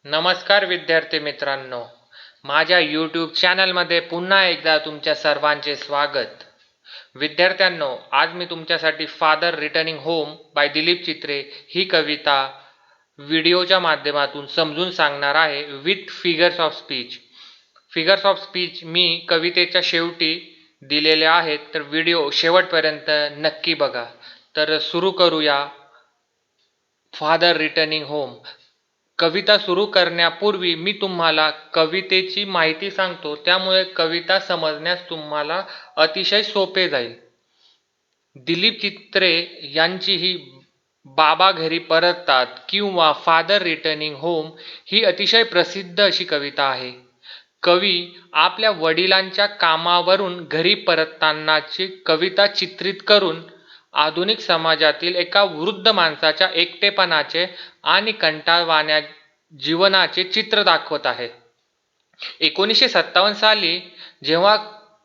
नमस्कार विद्यार्थी मित्रांनो, माझ्या यूट्यूब चॅनलमध्ये पुन्हा एकदा तुमच्या सर्वांचे स्वागत. विद्यार्थ्यांनो, आज मी तुमच्यासाठी Father Returning Home by Dilip Chitre ही कविता व्हिडिओच्या माध्यमातून समजून सांगणार आहे with figures of speech. Figures of speech मी कवितेच्या शेवटी दिलेले आहेत, तर व्हिडिओ शेवटपर्यंत नक्की बघा. तर सुरू करूया फादर रिटर्निंग होम. कविता सुरू करण्यापूर्वी मी तुम्हाला कवितेची माहिती सांगतो, त्यामुळे कविता समजण्यास तुम्हाला अतिशय सोपे जाईल. दिलीप चित्रे यांची ही बाबा घरी परततात किंवा फादर रिटर्निंग होम ही अतिशय प्रसिद्ध अशी कविता आहे. कवी आपल्या वडिलांच्या कामावरून घरी परततानाची कविता चित्रित करून आधुनिक समाजातील एका वृद्ध माणसाच्या एकटेपणाचे आणि कंटाळवाण्या जीवनाचे चित्र दाखवत आहे. 1957 साली जेव्हा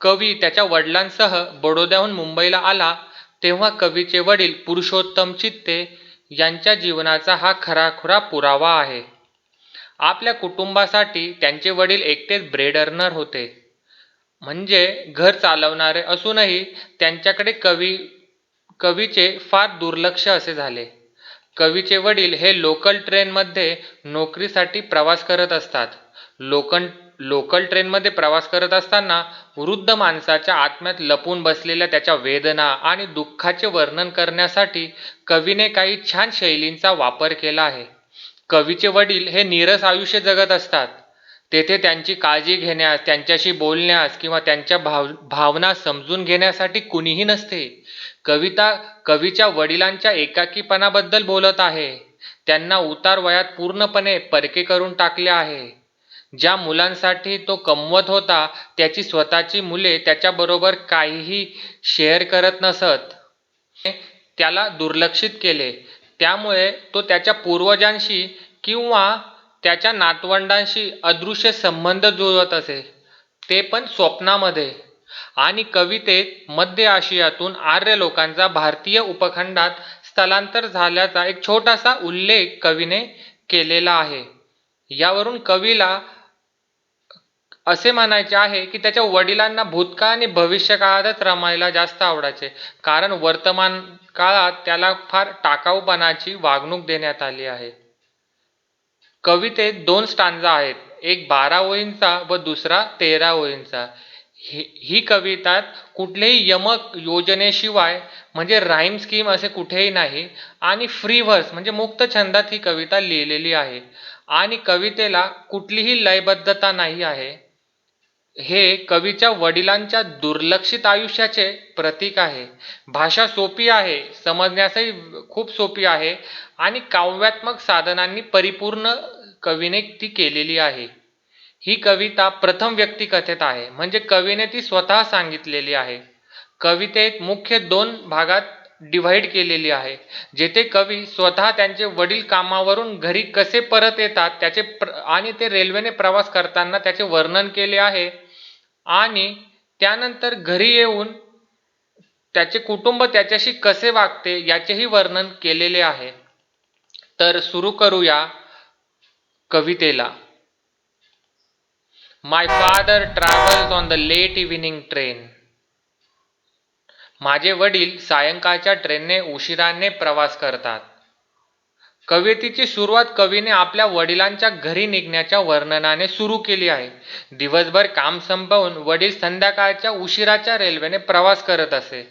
कवी त्याच्या वडिलांसह बडोद्याहून मुंबईला आला, तेव्हा कवीचे वडील पुरुषोत्तम चित्ते यांच्या जीवनाचा हा खराखुरा पुरावा आहे. आपल्या कुटुंबासाठी त्यांचे वडील एकटेच ब्रेड अर्नर होते, म्हणजे घर चालवणारे असूनही त्यांच्याकडे कवीचे फार दुर्लक्ष असे झाले. कवीचे वडील हे लोकल ट्रेनमध्ये नोकरीसाठी प्रवास करत असतात. लोकल ट्रेनमध्ये प्रवास करत असताना वृद्ध माणसाच्या आत्म्यात लपून बसलेल्या त्याच्या वेदना आणि दुःखाचे वर्णन करण्यासाठी कवीने काही छान शैलींचा वापर केला आहे. कवीचे वडील हे नीरस आयुष्य जगत असतात. तेथे त्यांची काळजी घेण्यास, त्यांच्याशी बोलण्यास किंवा त्यांच्या भावना समजून घेण्यासाठी कुणीही नसते. कविता कवीच्या वडिलांच्या एकाकीपणाबद्दल बोलत आहे. त्यांना उतार वयात पूर्णपणे परके करून टाकले आहे. ज्या मुलांसाठी तो कमवत होता, त्याची स्वतःची मुले त्याच्याबरोबर काहीही शेअर करत नसत. त्याला दुर्लक्षित केले. त्यामुळे तो त्याच्या पूर्वजांशी किंवा त्याच्या नातवंडांशी अदृश्य संबंध जुळवत असे, ते पण स्वप्नामध्ये. आणि कवितेत मध्य आशियातून आर्य लोकांचा भारतीय उपखंडात स्थलांतर झाल्याचा एक छोटासा उल्लेख कवीने केलेला आहे. यावरून कवीला असे म्हणायचे आहे की त्याच्या वडिलांना भूतकाळ आणि भविष्यकाळातच रमायला जास्त आवडायचे, कारण वर्तमान काळात त्याला फार टाकाऊपणाची वागणूक देण्यात आली आहे. कवितेत 2 स्टांजा आहेत, एक 12 ओळींचा व दुसरा 13 ओळींचा. ही कवितात कुठलेही यमक योजनेशिवाय, म्हणजे राईम स्कीम असे कुठेही नाही, आणि फ्री व्हर्स म्हणजे मुक्त छंदात ही कविता लिहिलेली आहे. आणि कवितेला कुठलीही लयबद्धता नाही आहे. हे कवीच्या वडिलांच्या दुर्लक्षित आयुष्याचे प्रतीक आहे. भाषा सोपी आहे, समजण्यासही खूप सोपी आहे आणि काव्यात्मक साधनांनी परिपूर्ण कवीने ती केलेली आहे. ही कविता प्रथम व्यक्ती कथेत आहे, म्हणजे कवीने ती स्वतः सांगितलेली आहे. कवितेत मुख्य 2 भागात डिव्हाइड केलेली आहे, जेथे कवी स्वतः त्यांचे वडील कामावरून घरी कसे परत येतात त्याचे आणि ते रेल्वेने प्रवास करताना त्याचे वर्णन केले आहे, आणि त्यानंतर घरी येऊन त्याचे कुटुंब त्याच्याशी कसे वागते याचेही वर्णन केलेले आहे. तर सुरू करूया कवितेला. My father travels on the late evening train. माझे वडील सायंकाळच्या ट्रेनने उशिराने प्रवास करतात. कवितेची सुरुवात कवीने आपल्या वडिलांच्या घरी निघण्याच्या वर्णनाने सुरू केली आहे. दिवसभर काम संपवून वडील संध्याकाळच्या उशिराच्या रेल्वेने प्रवास करत असे.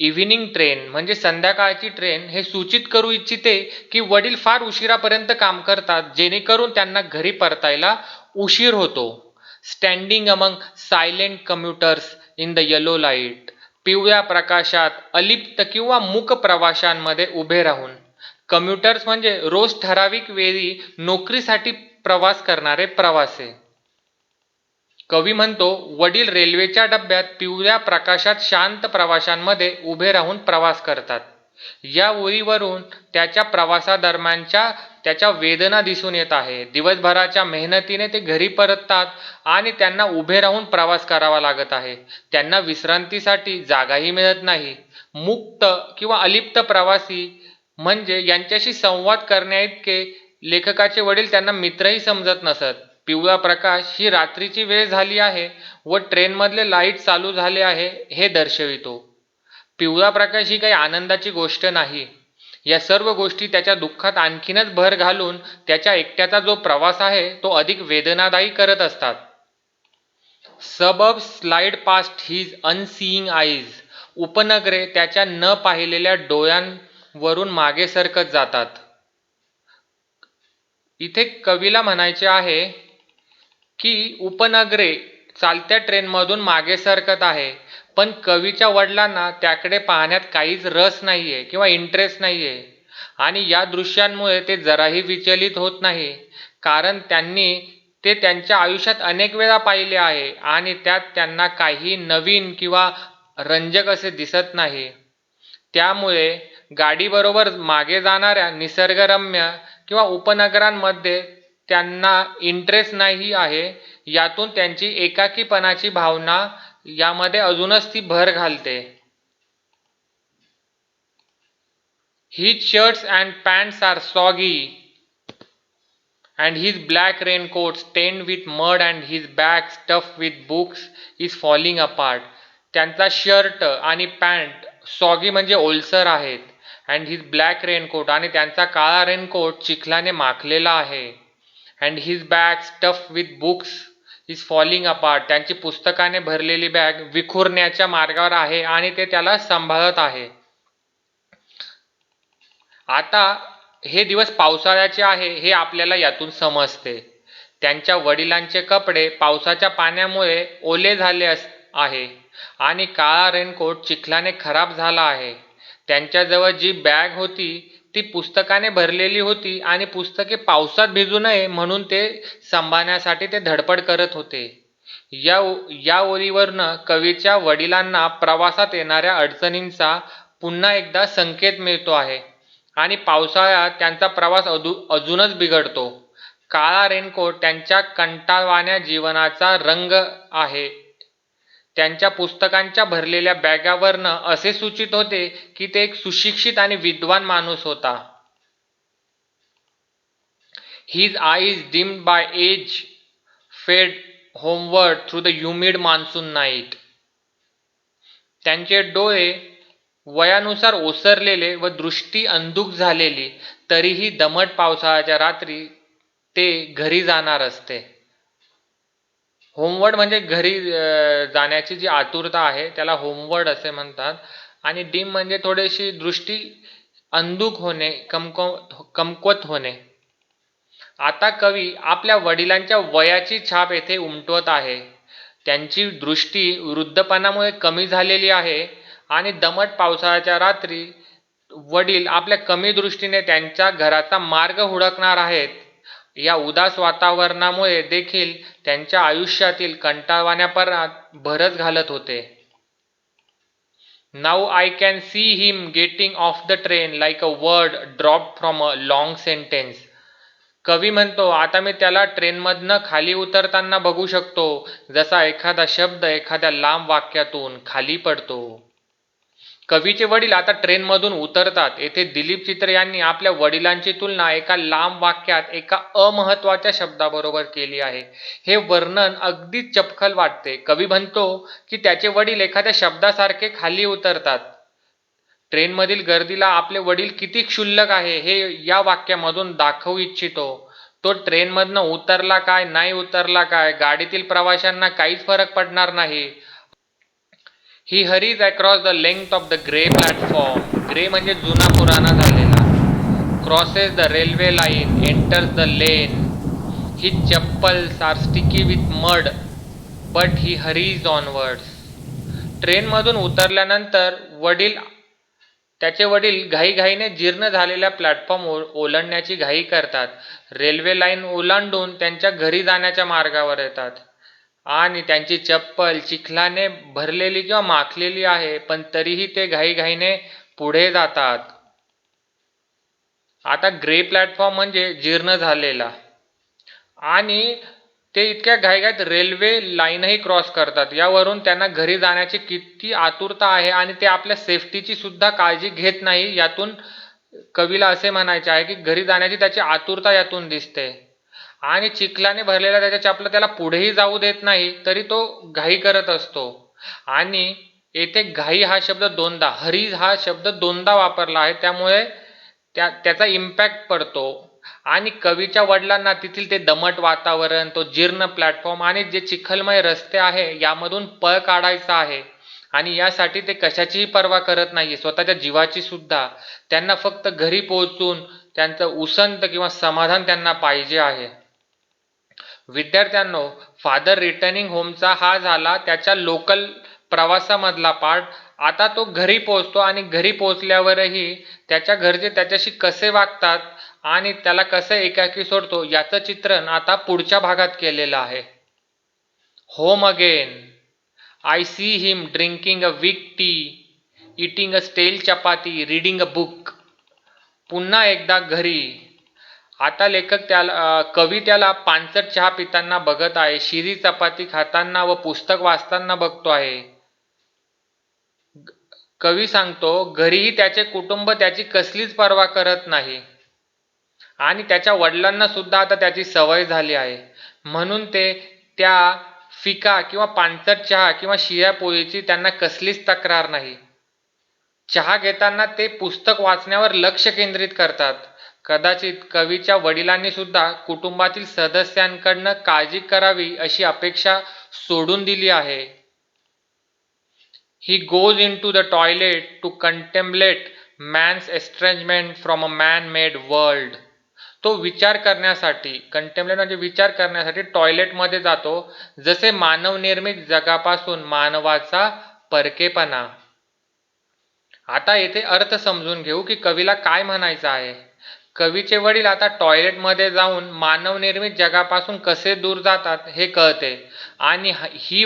इव्हिनिंग ट्रेन म्हणजे संध्याकाळची ट्रेन हे सूचित करू इच्छिते की वडील फार उशिरापर्यंत काम करतात, जेणेकरून त्यांना घरी परतायला उशीर होतो. Standing among silent commuters in the yellow light. पिवळ्या प्रकाशात अलिप्त किंवा मूक प्रवाशांमध्ये उभे राहून. कम्युटर्स म्हणजे रोज ठराविक वेळी नोकरीसाठी प्रवास करणारे प्रवासी. कवी म्हणतो, वडील रेल्वेच्या डब्यात पिवळ्या प्रकाशात शांत प्रवाशांमध्ये उभे राहून प्रवास करतात. या ओळीवरून त्याच्या प्रवासादरम्यानच्या त्याच्या वेदना दिसून येत आहे. दिवसभराच्या मेहनतीने ते घरी परततात आणि त्यांना उभे राहून प्रवास करावा लागत आहे. त्यांना विश्रांतीसाठी जागाही मिळत नाही. मुक्त किंवा अलिप्त प्रवासी म्हणजे यांच्याशी संवाद करण्याइतके लेखकाचे वडील त्यांना मित्रही समजत नसत. पिवळा प्रकाश ही रात्रीची वेळ झाली आहे व ट्रेनमधले लाईट चालू झाले आहे हे दर्शवितो. पिवळा प्रकाश ही काही आनंदाची गोष्ट नाही. या सर्व गोष्टी त्याच्या दुःखात आणखीनच भर घालून त्याच्या एकट्याचा जो प्रवास आहे तो अधिक वेदनादायी करत असतात. सबब slide past his unseeing eyes. उपनगरे त्याच्या न पाहिलेल्या डोळ्यांवरून मागे सरकत जातात. इथे कवीला म्हणायचे आहे की उपनगरे चालत्या ट्रेनमधून मागे सरकत आहे, पण कवीच्या वडिलांना त्याकडे पाहण्यात काहीच रस नाहीये किंवा इंटरेस्ट नाहीये. आणि या दृश्यांमुळे ते जराही विचलित होत नाही, कारण त्यांनी ते त्यांच्या आयुष्यात अनेक वेळा पाहिले आहे आणि त्यात त्यांना काही नवीन किंवा रंजक असे दिसत नाही. त्यामुळे गाडीबरोबर मागे जाणाऱ्या निसर्गरम्य किंवा उपनगरांमध्ये त्यांना इंटरेस्ट नाही आहे. यातून त्यांची एकाकीपणाची भावना यामध्ये अजूनच ती भर घालते. His shirts and pants are soggy and his black raincoat stained with mud and his bag stuffed with books is falling apart. त्यांचा शर्ट आणि पॅन्ट सॉगी म्हणजे ओलसर आहेत. अँड हिज ब्लॅक रेनकोट आणि त्यांचा काळा रेनकोट चिखलाने माखलेला आहे. And his bag stuffed with books is falling apart. त्यांची पुस्तकाने भरलेली बॅग विखुरण्याच्या मार्गावर आहे आणि ते त्याला सांभाळत आहे. आता हे दिवस पावसाळ्याचे आहे हे आपल्याला यातून समजते. त्यांच्या वडिलांचे कपडे पावसाच्या पाण्यामुळे ओले झाले आहे आणि काळा रेनकोट चिखलाने खराब झाला आहे. त्यांच्याजवळ जी बॅग होती ती पुस्तकाने भरलेली होती आणि पुस्तके पावसात भिजू नये म्हणून ते सांभाळण्यासाठी ते धडपड करत होते. या ओळीवरनं कवीच्या वडिलांना प्रवासात येणाऱ्या अडचणींचा पुन्हा एकदा संकेत मिळतो आहे आणि पावसाळ्यात त्यांचा प्रवास अजूनच बिघडतो. काळा रेनकोट त्यांच्या कंटाळवाण्या जीवनाचा रंग आहे. त्यांच्या पुस्तकांच्या भरलेल्या बॅगावरनं असे सूचित होते की ते एक सुशिक्षित आणि विद्वान माणूस होता. His eyes dimmed by age fade homeward through the humid monsoon night. त्यांचे डोळे वयानुसार ओसरलेले व दृष्टी अंधुक झालेली, तरीही दमट पावसाळ्याच्या रात्री ते घरी जाणार असते. होमवर्ड म्हणजे घरी जाण्याची जी आतुरता आहे त्याला होमवर्ड असे म्हणतात. आणि डिम म्हणजे थोडीशी दृष्टी अंधुक होणे, कमकुवत होणे. आता कवी आपल्या वडिलांच्या वयाची छाप येथे उमटवत आहे. त्यांची दृष्टी वृद्धपणामुळे कमी झालेली आहे आणि दमट पावसाळ्याच्या रात्री वडील आपल्या कमी दृष्टीने त्यांच्या घराचा मार्ग हुडकणार आहेत. या उदास वातावरणामुळे देखील त्यांच्या आयुष्यातील कंटाळवाण्यापणात भरच घालत होते. Now I can see him getting off the train like a word dropped from a long sentence. कवी म्हणतो, आता मी त्याला ट्रेनमधनं खाली उतरताना बघू शकतो, जसा एखादा शब्द एखाद्या लांब वाक्यातून खाली पडतो. कवीचे वडील आता ट्रेनमधून उतरतात. येथे दिलीप चित्रे यांनी आपल्या वडिलांची तुलना एका लांब वाक्यात एका अमहत्वाच्या शब्दाबरोबर केली आहे. हे वर्णन अगदीच चपखल वाटते. कवी म्हणतो की त्याचे वडील एखाद्या शब्दासारखे खाली उतरतात. ट्रेनमधील गर्दीला आपले वडील किती क्षुल्लक आहे हे या वाक्यामधून दाखवू इच्छितो. तो ट्रेनमधनं उतरला काय नाही उतरला काय, गाडीतील प्रवाशांना काहीच फरक पडणार नाही. He hurries across the length of the grey platform. Grey म्हणजे जुना पुराणा झालेला. Crosses the railway line, enters the lane. His chappals are sticky with mud, but he hurries onwards. ट्रेनमधून उतरल्यानंतर त्याचे वडील घाईघाईने जीर्ण झालेल्या प्लॅटफॉर्म ओलांडण्याची घाई करतात. रेल्वे लाईन ओलांडून त्यांच्या घरी जाण्याच्या मार्गावर येतात आणि त्यांची चप्पल चिखलाने भरलेली किंवा माखलेली आहे, पण तरीही ते घाईघाईने पुढे जातात. आता ग्रे प्लॅटफॉर्म म्हणजे जीर्ण झालेला. आणि ते इतक्या घाईघाईत रेल्वे लाईनही क्रॉस करतात. यावरून त्यांना घरी जाण्याची किती आतुरता आहे आणि ते आपल्या सेफ्टीची सुद्धा काळजी घेत नाही यातून कवीला असे म्हणायचे आहे की घरी जाण्याची त्याची आतुरता यातून दिसते आणि चिखलाने भरलेला त्याच्या चपला त्याला पुढेही जाऊ देत नाही, तरी तो घाई करत असतो. आणि येथे घाई हा शब्द दोनदा, हरी हा शब्द दोनदा वापरला आहे, त्यामुळे त्याचा इम्पॅक्ट पडतो. आणि कवीच्या वडिलांना तेथील ते दमट वातावरण, तो जीर्ण प्लॅटफॉर्म आणि जे चिखलमय रस्ते आहे यामधून पळ काढायचा आहे. आणि यासाठी ते कशाचीही पर्वा करत नाही, स्वतःच्या जीवाची सुद्धा. त्यांना फक्त घरी पोहोचून त्यांचं उसंत किंवा समाधान त्यांना पाहिजे आहे. विद्यार्थ्यांनो, फादर रिटर्निंग होमचा हा झाला त्याच्या लोकल प्रवासामधला पार्ट. आता तो घरी पोहोचतो आणि घरी पोहोचल्यावरही त्याच्या घरचे त्याच्याशी कसे वागतात आणि त्याला कसं एकाकी सोडतो याचं चित्रण आता पुढच्या भागात केलेलं आहे. Home again. I see him drinking a week T, eating a स्टेल चपाती, रीडिंग अ बुक. पुन्हा एकदा घरी. आता कवी त्याला पानसट चहा पिताना बघत आहे, शिरी चपाती खाताना व पुस्तक वाचताना बघतो आहे. कवी सांगतो, घरीही त्याचे कुटुंब त्याची कसलीच पर्वा करत नाही आणि त्याच्या वडिलांना सुद्धा आता त्याची सवय झाली आहे. म्हणून ते त्या फिका किंवा पानसट चहा किंवा शिळ्या पोळीची त्यांना कसलीच तक्रार नाही. चहा घेताना ते पुस्तक वाचण्यावर लक्ष केंद्रित करतात. कदाचित कवीच्या वडिलांनी सुद्धा कुटुंबातील सदस्यांकडनं काळजी करावी अशी अपेक्षा सोडून दिली आहे. He goes into the toilet to contemplate man's estrangement from a man-made world. तो विचार करण्यासाठी, कंटेम्पलेट म्हणजे विचार करण्यासाठी टॉयलेटमध्ये जातो, जसे मानवनिर्मित जगापासून मानवाचा परकेपणा. आता येथे अर्थ समजून घेऊ की कवीला काय म्हणायचं आहे. कवीचे वडील आता टॉयलेटमध्ये जाऊन मानवनिर्मित जगापासून कसे दूर जातात हे कळते. आणि ही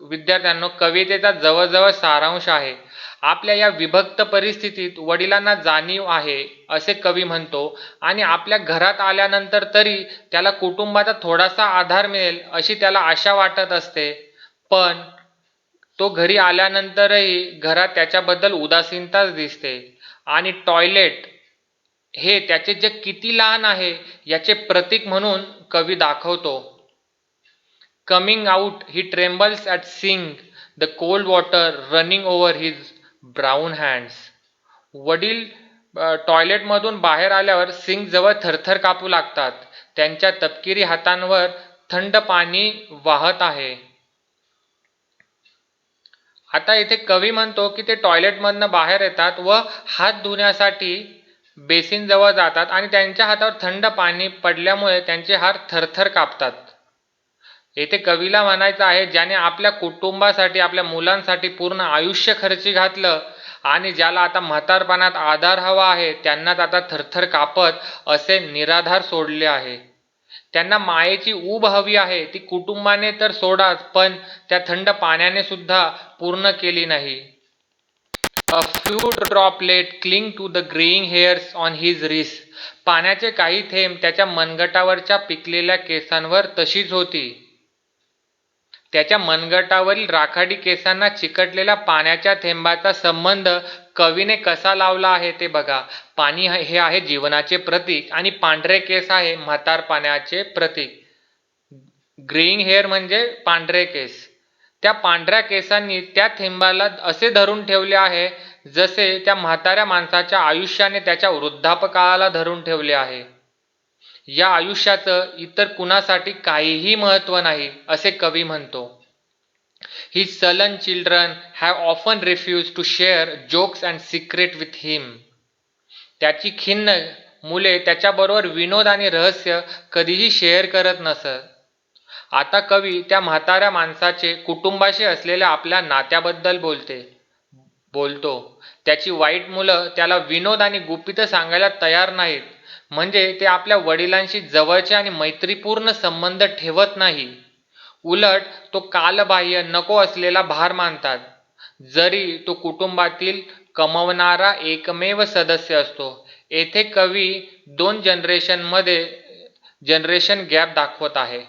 विद्यार्थ्यांनो कवितेचा जवळजवळ सारांश आहे. आपल्या या विभक्त परिस्थितीत वडिलांना जाणीव आहे असे कवी म्हणतो आणि आपल्या घरात आल्यानंतर तरी त्याला कुटुंबाचा थोडासा आधार मिळेल अशी त्याला आशा वाटत असते. पण तो घरी आल्यानंतरही घरात त्याच्याबद्दल उदासीनताच दिसते. आणि टॉयलेट हे त्याचे जग किती लहान आहे याचे प्रतीक म्हणून कवी दाखवतो. Coming out he trembles at seeing the cold water running over his brown hands. वडील टॉयलेटमधून बाहेर आल्यावर सिंक जवळ थरथर कापू लागतात. त्यांच्या तपकिरी हातांवर थंड पाणी वाहत आहे. आता इथे कवी म्हणतो की ते टॉयलेटमधनं बाहेर येतात व हात धुण्यासाठी बेसिन जवळ जातात आणि त्यांच्या हातावर थंड पाणी पडल्यामुळे त्यांचे हात थरथर कापतात. येथे कवीला म्हणायचं आहे, ज्याने आपल्या कुटुंबासाठी, आपल्या मुलांसाठी पूर्ण आयुष्य खर्ची घातलं आणि ज्याला आता म्हातारपणात आधार हवा आहे, त्यांनाच आता थरथर कापत असे निराधार सोडले आहे. त्यांना मायेची ऊब हवी आहे, ती कुटुंबाने तर सोडाच, पण त्या थंड पाण्याने सुद्धा पूर्ण केली नाही. A few droplets cling to the graying hairs on his wrist. पाण्याचे काही थेंब त्याच्या मनगटावरच्या पिकलेल्या केसांवर तशीच होती. त्याच्या मनगटावरील राखाडी केसांना चिकटलेल्या पाण्याच्या थेंबाचा संबंध कवीने कसा लावला आहे ते बघा. पाणी हे आहे जीवनाचे प्रतीक आणि पांढरे केस आहे म्हातारपणाचे प्रतीक. ग्रेइंग हेअर म्हणजे पांढरे केस. त्या पांढऱ्या केसांनी त्या थेंबाला असे धरून ठेवले आहे जसे त्या म्हाताऱ्या माणसाच्या आयुष्याने त्याच्या वृद्धापकाळाला धरून ठेवले आहे. या आयुष्याचं इतर कुणासाठी काहीही महत्त्व नाही असे कवी म्हणतो. His sullen children have often refused to share jokes and secret with him. त्याची खिन्न मुले त्याच्याबरोबर विनोद आणि रहस्य कधीही शेअर करत नसत. आता कवी त्या म्हाताऱ्या माणसाचे कुटुंबाशी असलेल्या आपल्या नात्याबद्दल बोलतो. त्याची वाईट मुलं त्याला विनोद आणि गुपितं सांगायला तयार नाहीत, म्हणजे ते आपल्या वडिलांशी जवळचे आणि मैत्रीपूर्ण संबंध ठेवत नाही. उलट तो कालबाह्य नको असलेला भार मानतात, जरी तो कुटुंबातील कमवणारा एकमेव सदस्य असतो. येथे कवी 2 जनरेशन गॅप दाखवत आहे.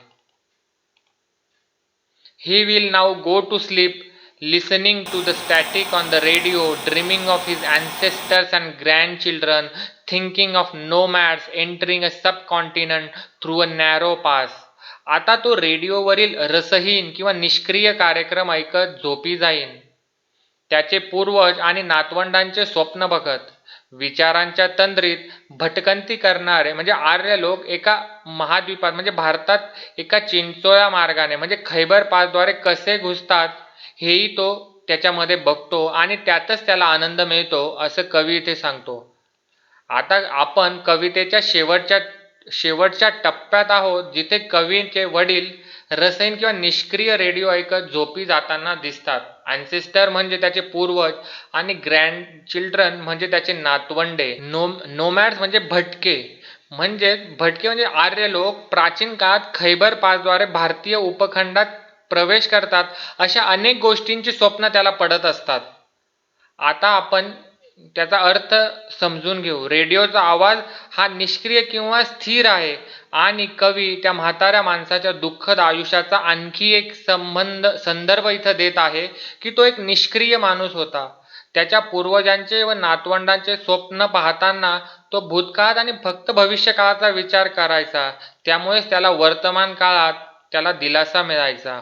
He will now go to sleep listening to the static on the radio, dreaming of his ancestors and grandchildren, thinking of nomads entering a subcontinent through a narrow pass. आता तो रेडिओवरील रसहीन किंवा निष्क्रिय कार्यक्रम ऐकत झोपी जाईन. त्याचे पूर्वज आणि नातवंडांचे स्वप्न बघत. विचारांच्या तंद्रीत भटकंती करणारे म्हणजे आर्य लोक एका महाद्वीपात म्हणजे भारतात एका चिंचोळ्या मार्गाने म्हणजे खैबर पासद्वारे कसे घुसतात हेही तो त्याच्यामध्ये बघतो आणि त्यातच त्याला आनंद मिळतो असं कवी इथे सांगतो. आता आपण कवितेच्या शेवटच्या टप्प्यात आहोत, जिथे कवीचे वडील रसहीन किंवा निष्क्रिय रेडिओ ऐकत झोपी जाताना दिसतात. अँसेस्टर म्हणजे त्याचे पूर्वज आणि ग्रँड चिल्ड्रन म्हणजे त्याचे नातवंडे. नोमॅड्स म्हणजे भटके म्हणजे आर्य लोक प्राचीन काळात खैबर पासद्वारे भारतीय उपखंडात प्रवेश करतात. अशा अनेक गोष्टींची स्वप्न त्याला पडत असतात. आता आपण त्याचा अर्थ समजून घेऊ. रेडिओचा आवाज हा निष्क्रिय किंवा स्थिर आहे आणि कवी त्या म्हाताऱ्या माणसाच्या दुःखद आयुष्याचा आणखी एक संदर्भ इथं देत आहे की तो एक निष्क्रिय माणूस होता. त्याच्या पूर्वजांचे व नातवंडांचे स्वप्न पाहताना तो भूतकाळात आणि फक्त भविष्य काळाचा विचार करायचा. त्यामुळेच त्याला वर्तमान काळात त्याला दिलासा मिळायचा.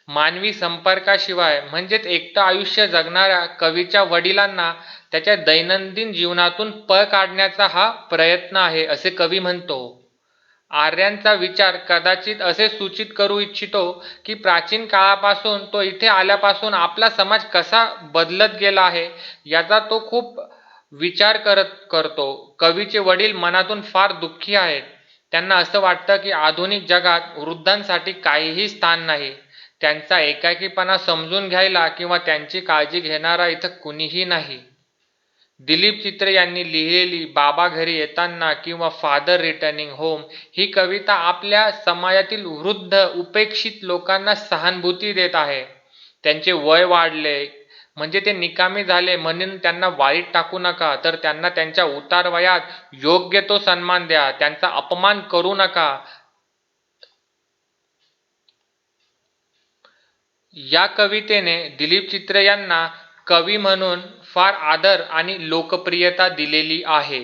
मानवी संपर्काशिवाय म्हणजेच एकटं आयुष्य जगणाऱ्या कवीच्या वडिलांना त्याच्या दैनंदिन जीवनातून पळ काढण्याचा हा प्रयत्न आहे असे कवी म्हणतो. आर्यांचा विचार कदाचित असे सूचित करू इच्छितो की प्राचीन काळापासून तो इथे आल्यापासून आपला समाज कसा बदलत गेला आहे याचा तो खूप विचार करतो. कवीचे वडील मनातून फार दुःखी आहेत. त्यांना असं वाटतं की आधुनिक जगात वृद्धांसाठी काहीही स्थान नाही. त्यांचा एकाकीपणा समजून घ्यायला किंवा त्यांची काळजी घेणारा इथं कुणीही नाही. दिलीप चित्रे यांनी लिहिलेली बाबा घरी येताना किंवा फादर रिटर्निंग होम ही कविता आपल्या समाजातील वृद्ध उपेक्षित लोकांना सहानुभूती देत आहे. त्यांचे वय वाढले म्हणजे ते निकामी झाले म्हणून त्यांना वाईट टाकू नका, तर त्यांना त्यांच्या उतार वयात योग्य तो सन्मान द्या. त्यांचा अपमान करू नका. या कवितेने दिलीप चित्रे यांना कवी म्हणून फार आदर आणि लोकप्रियता दिलेली आहे.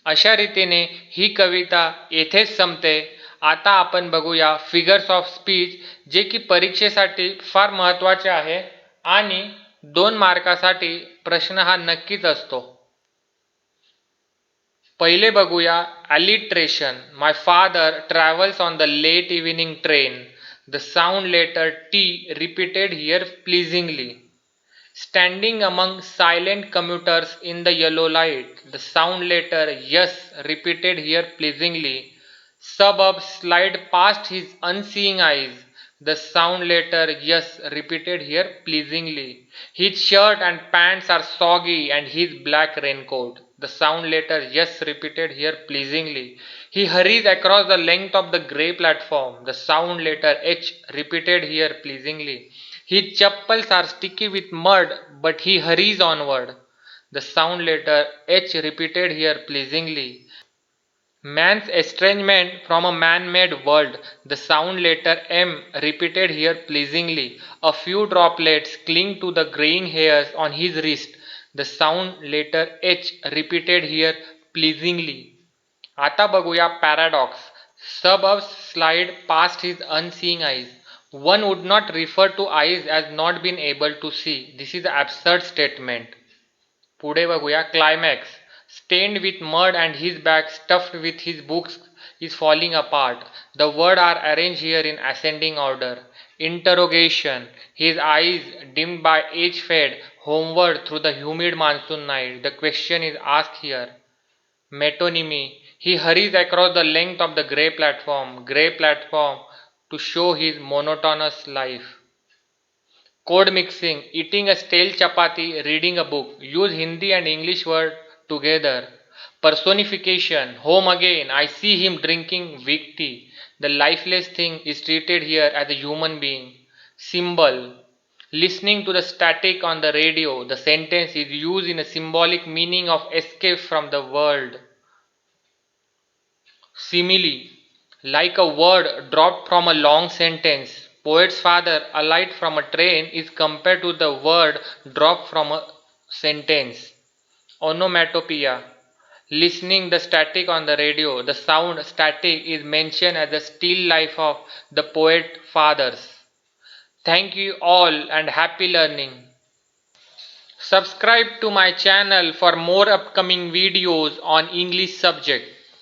अशा रीतीने ही कविता येथेच संपते. आता आपण बघूया फिगर्स ऑफ स्पीच, जे की परीक्षेसाठी फार महत्त्वाचे आहे आणि 2 मार्कासाठी प्रश्न हा नक्कीच असतो. पहिले बघूया alliteration. My father travels on the late evening train. The sound letter T repeated here pleasingly. Standing among silent commuters in the yellow light, the sound letter yes repeated here pleasingly. Suburbs slide past his unseeing eyes. The sound letter yes repeated here pleasingly. His shirt and pants are soggy and his black raincoat. The sound letter yes repeated here pleasingly. He hurries across the length of the grey platform. The sound letter H repeated here pleasingly. His chappals are sticky with mud, but he hurries onward. The sound letter H repeated here pleasingly. Man's estrangement from a man-made world. The sound letter M repeated here pleasingly. A few droplets cling to the graying hairs on his wrist. The sound letter H repeated here pleasingly. आता बघूया paradox. Suburbs slide past his unseeing eyes. One would not refer to eyes as not being able to see. This is an absurd statement. पुढे बघूया climax. Stained with mud and his bag stuffed with his books is falling apart. The words are arranged here in ascending order. Interrogation. His eyes dimmed by age fade homeward through the humid monsoon night. The question is asked here. Metonymy. He hurries across the length of the grey platform to show his monotonous life. Code mixing. Eating a stale chapati, reading a book. Use Hindi and English word together. Personification. Home again. I see him drinking weak tea. The lifeless thing is treated here as a human being. Symbol. Listening to the static on the radio, the sentence is used in a symbolic meaning of escape from the world. Simile. Like a word dropped from a long sentence. Poet's father, alight from a train, is compared to the word drop from a sentence. Onomatopoeia. Listening the static on the radio, the sound static is mentioned as the still life of the poet fathers. Thank you all and happy learning. Subscribe to my channel for more upcoming videos on English subject.